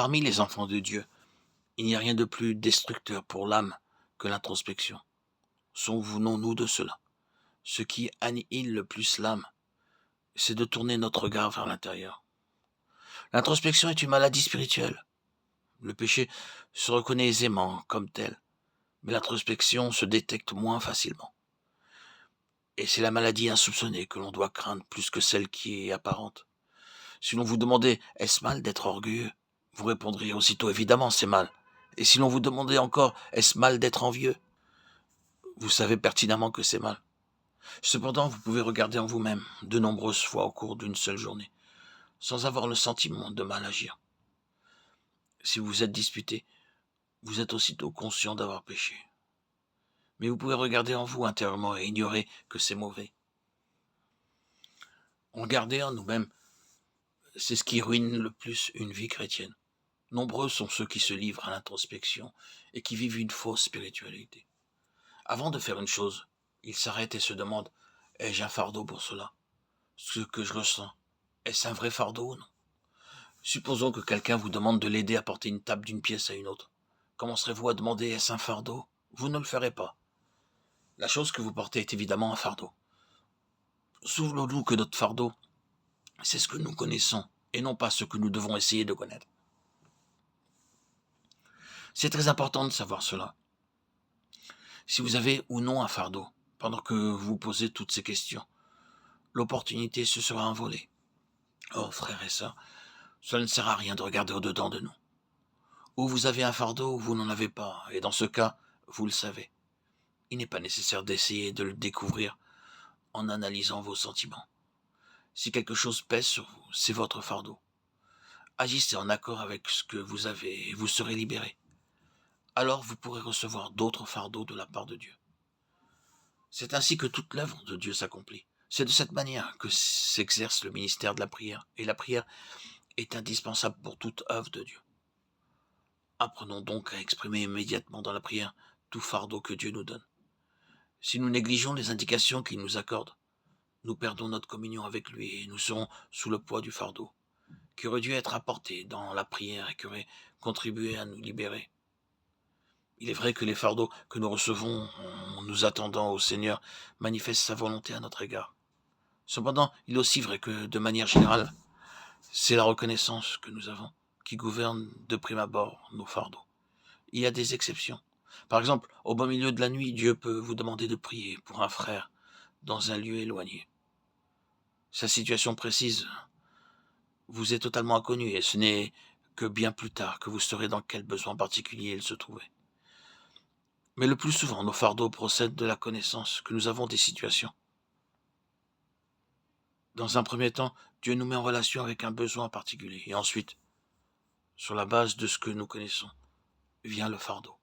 Parmi les enfants de Dieu, il n'y a rien de plus destructeur pour l'âme que l'introspection. Souvenons-nous de cela. Ce qui annihile le plus l'âme, c'est de tourner notre regard vers l'intérieur. L'introspection est une maladie spirituelle. Le péché se reconnaît aisément comme tel, mais l'introspection se détecte moins facilement. Et c'est la maladie insoupçonnée que l'on doit craindre plus que celle qui est apparente. Si l'on vous demandait « est-ce mal d'être orgueilleux ?» vous répondriez aussitôt « évidemment, c'est mal ». Et si l'on vous demandait encore « est-ce mal d'être envieux ?» vous savez pertinemment que c'est mal. Cependant, vous pouvez regarder en vous-même de nombreuses fois au cours d'une seule journée, sans avoir le sentiment de mal agir. Si vous vous êtes disputé, vous êtes aussitôt conscient d'avoir péché. Mais vous pouvez regarder en vous intérieurement et ignorer que c'est mauvais. Regarder en nous-mêmes, c'est ce qui ruine le plus une vie chrétienne. Nombreux sont ceux qui se livrent à l'introspection et qui vivent une fausse spiritualité. Avant de faire une chose, ils s'arrêtent et se demandent « ai-je un fardeau pour cela ? Ce que je ressens, est-ce un vrai fardeau ou non ?» Supposons que quelqu'un vous demande de l'aider à porter une table d'une pièce à une autre. Commencerez-vous à demander « est-ce un fardeau ?» Vous ne le ferez pas. La chose que vous portez est évidemment un fardeau. Souvenons-nous que notre fardeau, c'est ce que nous connaissons et non pas ce que nous devons essayer de connaître. C'est très important de savoir cela. Si vous avez ou non un fardeau, pendant que vous vous posez toutes ces questions, l'opportunité se sera envolée. Oh, frères et sœurs, cela ne sert à rien de regarder au-dedans de nous. Ou vous avez un fardeau ou vous n'en avez pas, et dans ce cas, vous le savez. Il n'est pas nécessaire d'essayer de le découvrir en analysant vos sentiments. Si quelque chose pèse sur vous, c'est votre fardeau. Agissez en accord avec ce que vous avez et vous serez libéré. Alors vous pourrez recevoir d'autres fardeaux de la part de Dieu. C'est ainsi que toute l'œuvre de Dieu s'accomplit. C'est de cette manière que s'exerce le ministère de la prière, et la prière est indispensable pour toute œuvre de Dieu. Apprenons donc à exprimer immédiatement dans la prière tout fardeau que Dieu nous donne. Si nous négligeons les indications qu'il nous accorde, nous perdons notre communion avec lui et nous serons sous le poids du fardeau, qui aurait dû être apporté dans la prière et qui aurait contribué à nous libérer. Il est vrai que les fardeaux que nous recevons en nous attendant au Seigneur manifestent sa volonté à notre égard. Cependant, il est aussi vrai que, de manière générale, c'est la reconnaissance que nous avons qui gouverne de prime abord nos fardeaux. Il y a des exceptions. Par exemple, au beau milieu de la nuit, Dieu peut vous demander de prier pour un frère dans un lieu éloigné. Sa situation précise vous est totalement inconnue et ce n'est que bien plus tard que vous saurez dans quel besoin particulier il se trouvait. Mais le plus souvent, nos fardeaux procèdent de la connaissance que nous avons des situations. Dans un premier temps, Dieu nous met en relation avec un besoin particulier et ensuite, sur la base de ce que nous connaissons, vient le fardeau.